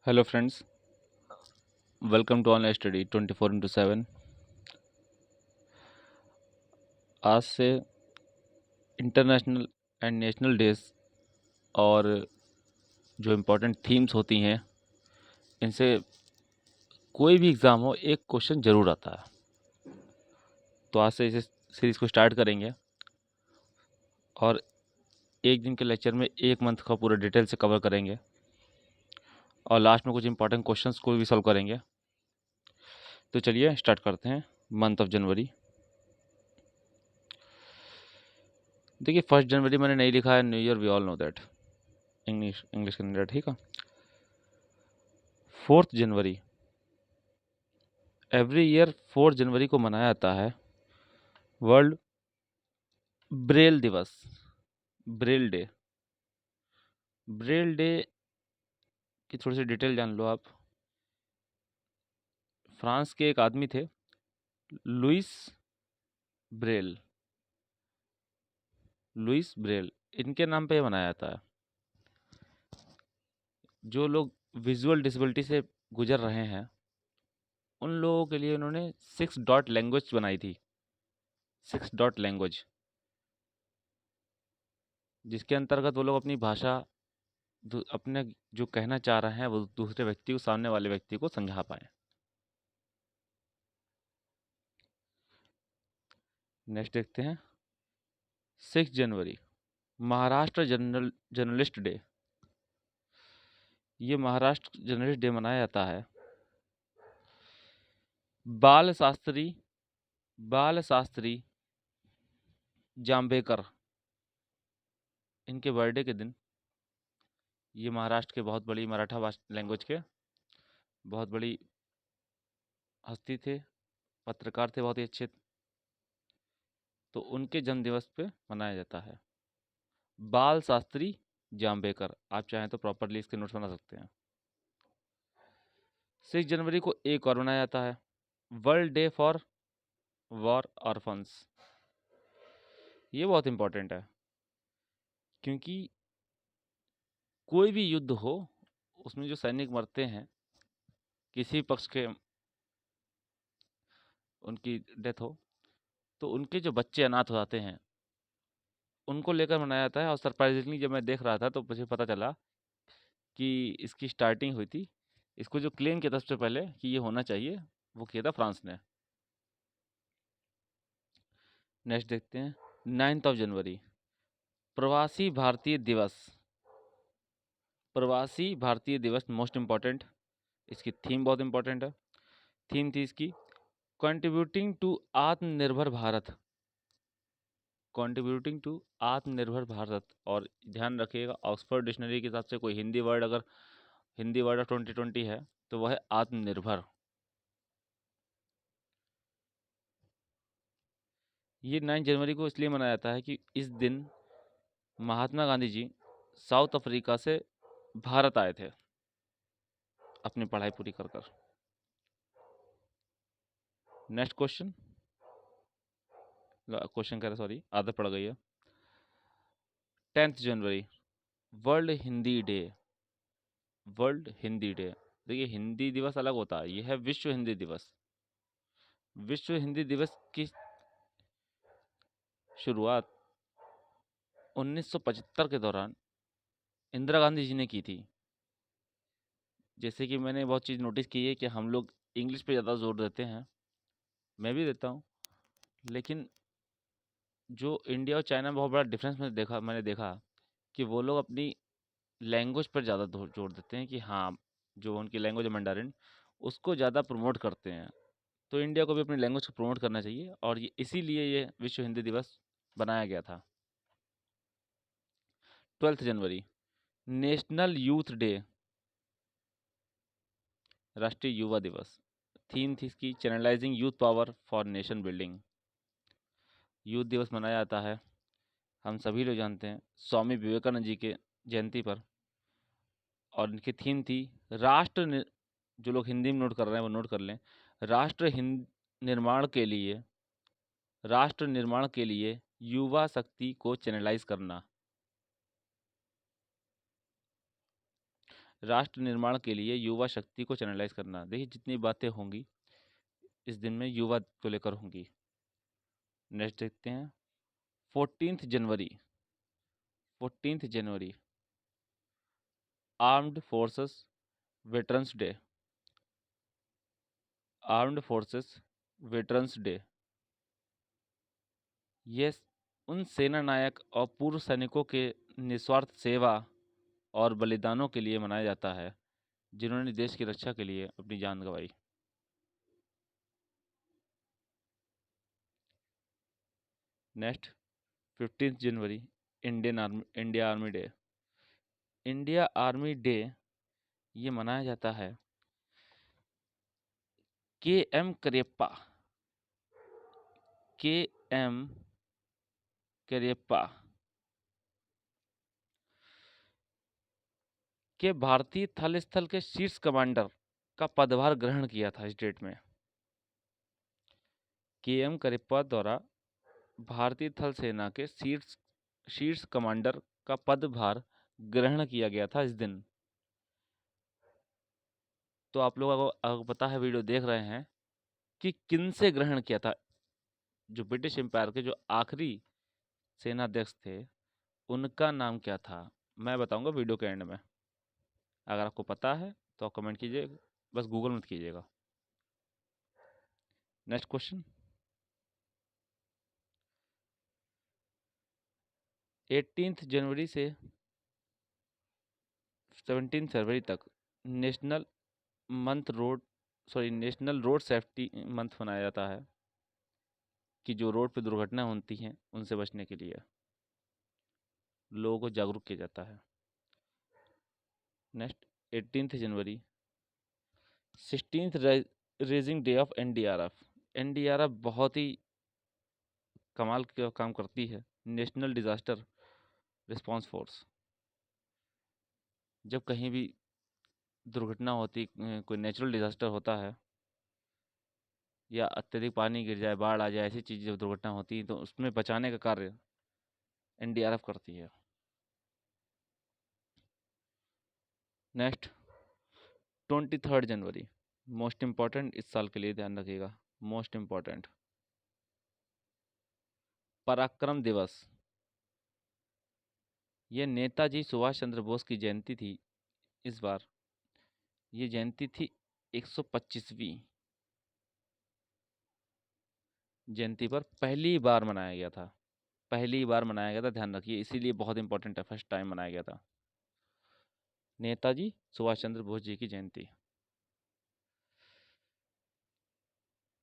Hello friends, welcome to online study 24/7। आज से international and national days और जो इम्पोर्टेंट थीम्स होती हैं, इनसे कोई भी एग्ज़ाम हो एक क्वेश्चन ज़रूर आता है। तो आज से इस सीरीज़ को स्टार्ट करेंगे और एक दिन के लेक्चर में एक मंथ का पूरा डिटेल से कवर करेंगे और लास्ट में कुछ इंपॉर्टेंट क्वेश्चंस को भी सॉल्व करेंगे। तो चलिए स्टार्ट करते हैं। Month of January. देखिए, 1 जनवरी मैंने नहीं लिखा है, new year, we all know that. English के अंदर, ठीक है। 4 जनवरी, एवरी ईयर 4 जनवरी को मनाया जाता है वर्ल्ड ब्रेल दिवस, ब्रेल डे। ब्रेल डे की थोड़ी सी डिटेल जान लो आप। फ्रांस के एक आदमी थे, लुइस ब्रेल। लुइस ब्रेल, इनके नाम पे ये मनाया जाता है। जो लोग विजुअल डिसेबिलिटी से गुजर रहे हैं, उन लोगों के लिए उन्होंने 6 डॉट लैंग्वेज बनाई थी। 6 डॉट लैंग्वेज, जिसके अंतर्गत वो लोग अपनी भाषा, अपने जो कहना चाह रहे हैं वो दूसरे व्यक्ति को, सामने वाले व्यक्ति को समझा पाए। नेक्स्ट देखते हैं। 6 जनवरी, महाराष्ट्र जर्नलिस्ट डे। ये महाराष्ट्र जर्नलिस्ट डे मनाया जाता है बाल शास्त्री बाल शास्त्री जाम्बेकर, इनके बर्थडे के दिन। ये महाराष्ट्र के बहुत बड़ी मराठा भाषा लैंग्वेज के बहुत बड़ी हस्ती थे, पत्रकार थे बहुत ही अच्छे। तो उनके जन्म दिवस पे मनाया जाता है बाल शास्त्री जाम्बेकर। आप चाहें तो प्रॉपरली इसके नोट्स बना सकते हैं। 6 जनवरी को एक और मनाया जाता है world day for war orphans. ये बहुत इंपॉर्टेंट है, क्योंकि कोई भी युद्ध हो, उसमें जो सैनिक मरते हैं, किसी पक्ष के उनकी डेथ हो, तो उनके जो बच्चे अनाथ हो जाते हैं, उनको लेकर मनाया जाता है। और सरप्राइजिंगली जब मैं देख रहा था तो मुझे पता चला कि इसकी स्टार्टिंग हुई थी, इसको जो क्लेम किया था सबसे पहले कि ये होना चाहिए, वो किया था फ्रांस ने। नेक्स्ट देखते हैं। 9 जनवरी, प्रवासी भारतीय दिवस। प्रवासी भारतीय दिवस मोस्ट इम्पॉर्टेंट। इसकी थीम बहुत इम्पॉर्टेंट है। थीम थी इसकी कंट्रीब्यूटिंग टू आत्मनिर्भर भारत। कंट्रीब्यूटिंग टू आत्मनिर्भर भारत। और ध्यान रखिएगा, ऑक्सफोर्ड डिक्शनरी के हिसाब से कोई हिंदी वर्ड, अगर हिंदी वर्ड ऑफ 2020 है तो वह है आत्मनिर्भर। ये 9 जनवरी को इसलिए मनाया जाता है कि इस दिन महात्मा गांधी जी साउथ अफ्रीका से भारत आए थे अपनी पढ़ाई पूरी कर कर। नेक्स्ट क्वेश्चन, क्वेश्चन कह रहे, सॉरी, आदत पड़ गई है। 10 जनवरी, world Hindi day. World Hindi day. देखिए, हिंदी दिवस अलग होता है, यह है विश्व हिंदी दिवस। विश्व हिंदी दिवस की शुरुआत 1975 के दौरान इंदिरा गांधी जी ने की थी। जैसे कि मैंने बहुत चीज़ नोटिस की है कि हम लोग इंग्लिश पे ज़्यादा जोर देते हैं, मैं भी देता हूँ, लेकिन जो इंडिया और चाइना में बहुत बड़ा डिफरेंस मैंने देखा कि वो लोग अपनी लैंग्वेज पर ज़्यादा जोर देते हैं कि हाँ, जो उनकी लैंग्वेज है मंडारिन, उसको ज़्यादा प्रमोट करते हैं। तो इंडिया को भी अपनी लैंग्वेज को प्रमोट करना चाहिए, और ये इसीलिए ये विश्व हिंदी दिवस बनाया गया था। 12 जनवरी, नेशनल यूथ डे, राष्ट्रीय युवा दिवस। थीम थी इसकी channelising youth power for nation building. Youth दिवस मनाया जाता है, हम सभी लोग जानते हैं, स्वामी विवेकानंद जी के जयंती पर। और इनकी थीम थी जो लोग हिंदी में नोट कर रहे हैं वो नोट कर लें, राष्ट्र हिंद निर्माण के लिए राष्ट्र निर्माण के लिए युवा शक्ति को चैनलाइज करना। राष्ट्र निर्माण के लिए युवा शक्ति को चैनलाइज करना। देखिए जितनी बातें होंगी इस दिन में युवा को लेकर होंगी। नेक्स्ट देखते हैं 14 जनवरी। 14 जनवरी armed forces veterans day. Armed forces veterans day ये उन सेना नायक और पूर्व सैनिकों के निस्वार्थ सेवा और बलिदानों के लिए मनाया जाता है जिन्होंने देश की रक्षा के लिए अपनी जान गंवाई। नेक्स्ट 15 जनवरी India army day. India army day ये मनाया जाता है के एम करियप्पा के भारतीय थल स्थल के शीर्ष कमांडर का पदभार ग्रहण किया था इस डेट में। के एम करियप्पा द्वारा भारतीय थल सेना के शीर्ष शीर्ष कमांडर का पदभार ग्रहण किया गया था इस दिन। तो आप लोगों को अगर पता है, वीडियो देख रहे हैं कि किन से ग्रहण किया था, जो ब्रिटिश एम्पायर के जो आखिरी सेनाध्यक्ष थे उनका नाम क्या था, मैं बताऊंगा वीडियो के एंड में। अगर आपको पता है तो आप कमेंट कीजिए, बस गूगल मत कीजिएगा। नेक्स्ट क्वेश्चन 18 जनवरी से 17 फरवरी तक national national road safety month मनाया जाता है कि जो रोड पे दुर्घटना होती हैं उनसे बचने के लिए लोगों को जागरूक किया जाता है। Next 18 January 16th raising day of NDRF. NDRF बहुत ही कमाल का काम करती है, नेशनल डिजास्टर रिस्पांस फोर्स। जब कहीं भी दुर्घटना होती, कोई नेचुरल डिजास्टर होता है या अत्यधिक पानी गिर जाए, बाढ़ आ जाए, ऐसी चीज़ जब दुर्घटना होती है तो उसमें बचाने का कार्य एनडीआरएफ करती है। नेक्स्ट 23 जनवरी मोस्ट इम्पॉर्टेंट, इस साल के लिए ध्यान रखिएगा, मोस्ट इम्पॉर्टेंट पराक्रम दिवस। ये नेताजी सुभाष चंद्र बोस की जयंती थी। इस बार ये जयंती थी 125वीं जयंती पर पहली बार मनाया गया था। पहली बार मनाया गया था, ध्यान रखिए, इसीलिए बहुत इंपॉर्टेंट है, फर्स्ट टाइम मनाया गया था नेताजी सुभाष चंद्र बोस जी की जयंती।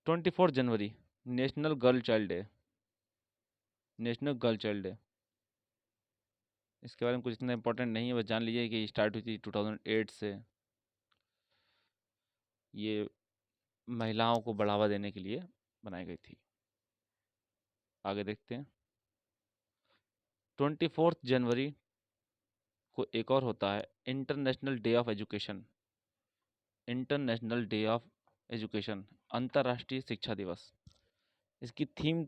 24 जनवरी national girl child day. National girl child day इसके बारे में कुछ इतना इंपॉर्टेंट नहीं है, बस जान लीजिए कि स्टार्ट हुई थी 2008 से। ये महिलाओं को बढ़ावा देने के लिए बनाई गई थी। आगे देखते हैं 24 जनवरी को एक और होता है international day of education. International day of education, अंतर्राष्ट्रीय शिक्षा दिवस। इसकी थीम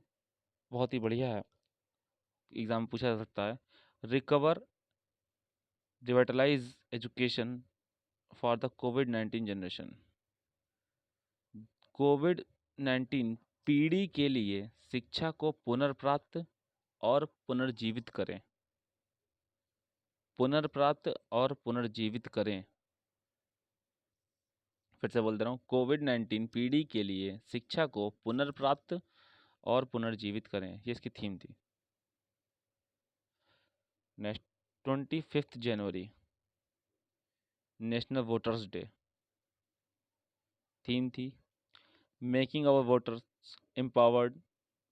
बहुत ही बढ़िया है, एग्जाम में पूछा जा सकता है, recover revitalise education for the कोविड-19 जनरेशन। कोविड-19 पीढ़ी के लिए शिक्षा को पुनर्प्राप्त और पुनर्जीवित करें। पुनर्प्राप्त और पुनर्जीवित करें। फिर से बोल दे रहा हूँ, कोविड-19 पीढ़ी के लिए शिक्षा को पुनर्प्राप्त और पुनर्जीवित करें, ये इसकी थीम थी। नेक्स्ट 25 जनवरी नेशनल वोटर्स डे। थीम थी making our voters empowered,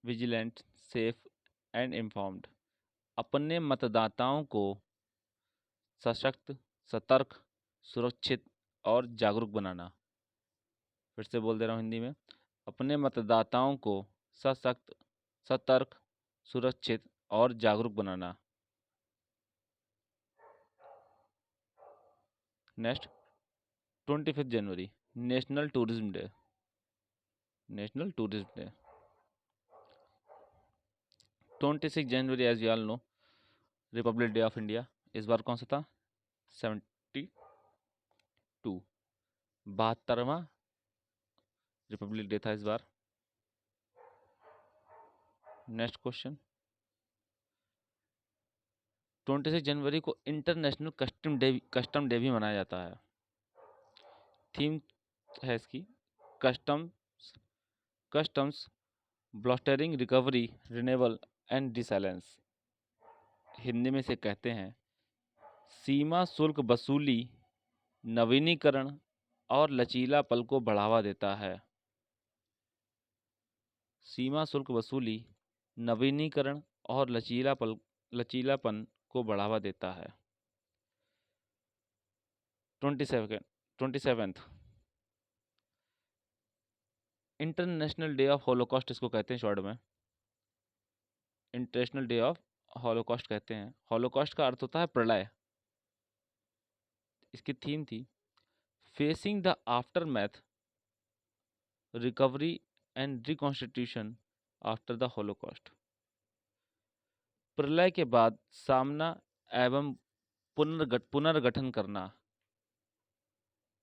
vigilant, safe and informed. अपने मतदाताओं को सशक्त, सतर्क, सुरक्षित और जागरूक बनाना। फिर से बोल दे रहा हूँ हिंदी में, अपने मतदाताओं को सशक्त, सतर्क, सुरक्षित और जागरूक बनाना। नेक्स्ट 25 जनवरी national tourism day. National tourism day 26 जनवरी as we all know republic day of India. इस बार कौन सा था? 70 टू 72वां रिपब्लिक डे था इस बार। नेक्स्ट क्वेश्चन, 26 जनवरी को इंटरनेशनल कस्टम डे भी मनाया जाता है। थीम है इसकी customs customs bolstering recovery renewal and resilience. Hindi में से कहते हैं सीमा शुल्क वसूली, नवीनीकरण और लचीलापन को बढ़ावा देता है। सीमा शुल्क वसूली, नवीनीकरण और लचीलापन को बढ़ावा देता है। 27th international day of Holocaust इसको कहते हैं शॉर्ट में। इंटरनेशनल डे ऑफ हॉलोकॉस्ट कहते हैं। हॉलोकॉस्ट का अर्थ होता है प्रलय। इसकी थीम थी facing the aftermath, recovery and reconstitution after the Holocaust. प्रलय के बाद सामना एवं पुनर्गठन करना।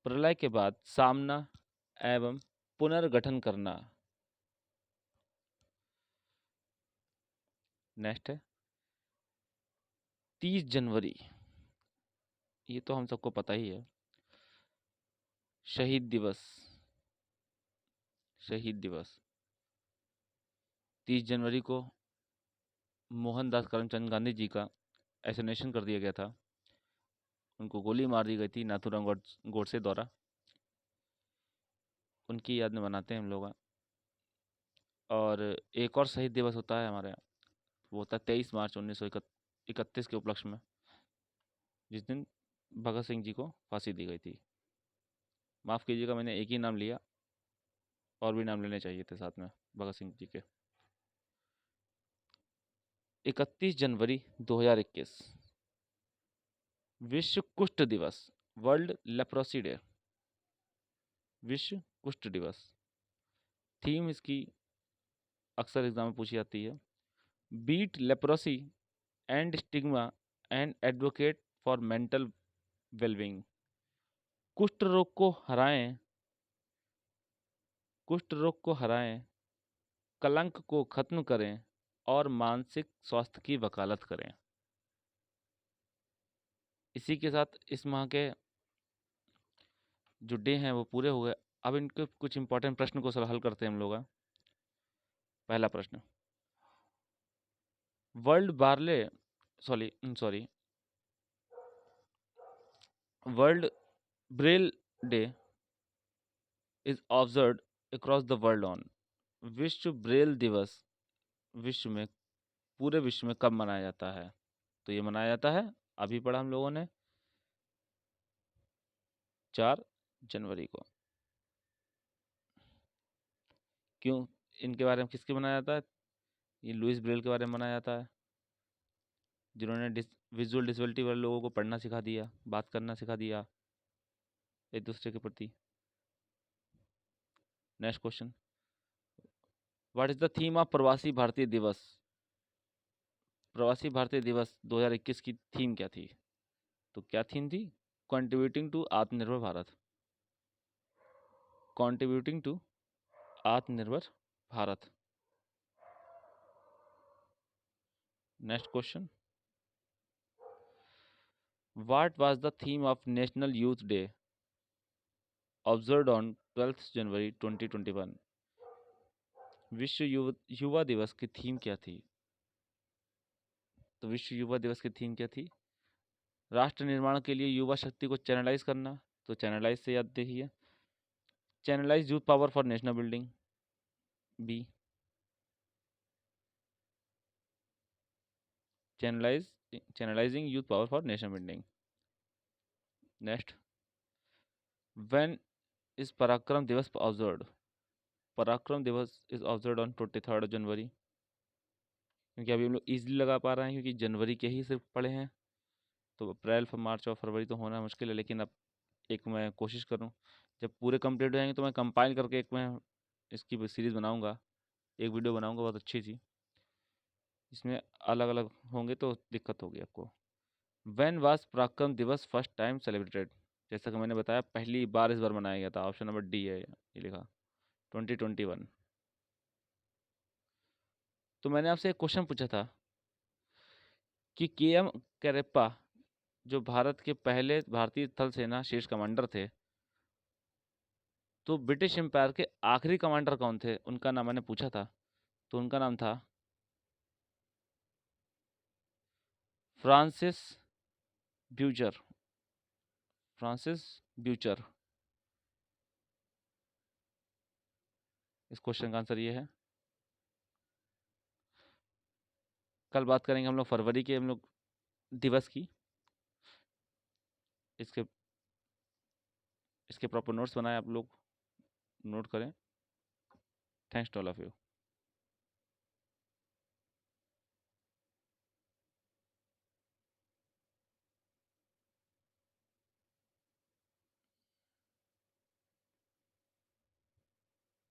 प्रलय के बाद सामना एवं पुनर्गठन करना। नेक्स्ट है 30 जनवरी, ये तो हम सबको पता ही है, शहीद दिवस। शहीद दिवस 30 जनवरी को मोहनदास करमचंद गांधी जी का एसेसिनेशन कर दिया गया था। उनको गोली मार दी गई थी नाथूराम गोडसे द्वारा। उनकी याद में मनाते हैं हम लोग। और एक और शहीद दिवस होता है हमारे यहाँ, वो होता है 23 मार्च 1931 के उपलक्ष्य में, जिस दिन भगत सिंह जी को फांसी दी गई थी। माफ़ कीजिएगा, मैंने एक ही नाम लिया, और भी नाम लेने चाहिए थे साथ में भगत सिंह जी के। 31 जनवरी 2021 विश्व कुष्ठ दिवस, वर्ल्ड लेप्रोसी डे। विश्व कुष्ठ दिवस। थीम इसकी अक्सर एग्जाम में पूछी जाती है beat leprosy and stigma and advocate for mental wellbeing. कुष्ठ रोग को हराएं, कुष्ठ रोग को हराएं, कलंक को खत्म करें और मानसिक स्वास्थ्य की वकालत करें। इसी के साथ इस माह के जो डे हैं वो पूरे हो गए। अब इनके कुछ इंपॉर्टेंट प्रश्न को हल करते हैं हम लोग। पहला प्रश्न, world barley sorry world Braille day is observed across the world on. विश्व ब्रेल दिवस विश्व में पूरे विश्व में कब मनाया जाता है? तो ये मनाया जाता है, अभी पढ़ा हम लोगों ने, 4 जनवरी को। क्यों? इनके बारे में किसके मनाया जाता है? ये लुइस ब्रेल के बारे में मनाया जाता है, जिन्होंने विजुअल डिसेबिलिटी वाले लोगों को पढ़ना सिखा दिया, बात करना सिखा दिया एक दूसरे के प्रति। Next question, what is the theme of प्रवासी भारतीय दिवस? प्रवासी भारतीय दिवस 2021 की थीम क्या थी? तो क्या थीम थी? कंट्रीब्यूटिंग टू आत्मनिर्भर भारत। कंट्रीब्यूटिंग टू आत्मनिर्भर Bharat. Next question, what was the theme of national youth day observed on 12 जनवरी 2021? विश्व युवा दिवस की थीम क्या थी? तो विश्व युवा दिवस की थीम क्या थी? राष्ट्र निर्माण के लिए युवा शक्ति को चैनलाइज करना। तो चैनलाइज से याद देखिए, channelize youth power for national building. B, channelizing youth power for national building. Next, when is Parakram Diwas observed? पराक्रम दिवस इज ऑब्जर्व्ड ऑन 23 जनवरी। क्योंकि अभी हम लोग ईजिली लगा पा रहे हैं क्योंकि जनवरी के ही सिर्फ पढ़े हैं, तो अप्रैल मार्च और फरवरी तो होना मुश्किल है। लेकिन अब एक मैं कोशिश करूं, जब पूरे कंप्लीट हो जाएंगे तो मैं कंपाइल करके एक मैं इसकी सीरीज़ बनाऊंगा, एक वीडियो बनाऊंगा बहुत अच्छी सी। इसमें अलग अलग होंगे तो दिक्कत होगी आपको। व्हेन वाज पराक्रम दिवस फर्स्ट टाइम सेलिब्रेटेड? जैसा कि मैंने बताया, पहली बार इस बार मनाया गया था। ऑप्शन नंबर डी है ये लिखा, 2021। तो मैंने आपसे एक क्वेश्चन पूछा था कि के एम करेप्पा, जो भारत के पहले भारतीय थल सेना शीर्ष कमांडर थे, तो ब्रिटिश एम्पायर के आखिरी कमांडर कौन थे, उनका नाम मैंने पूछा था। तो उनका नाम था फ्रांसिस ब्यूचर। फ्रांसिस ब्यूचर। इस क्वेश्चन का आंसर ये है। कल बात करेंगे हम लोग फरवरी के हम लोग दिवस की। इसके इसके प्रॉपर नोट्स बनाए आप लोग, नोट करें। Thanks to all of you.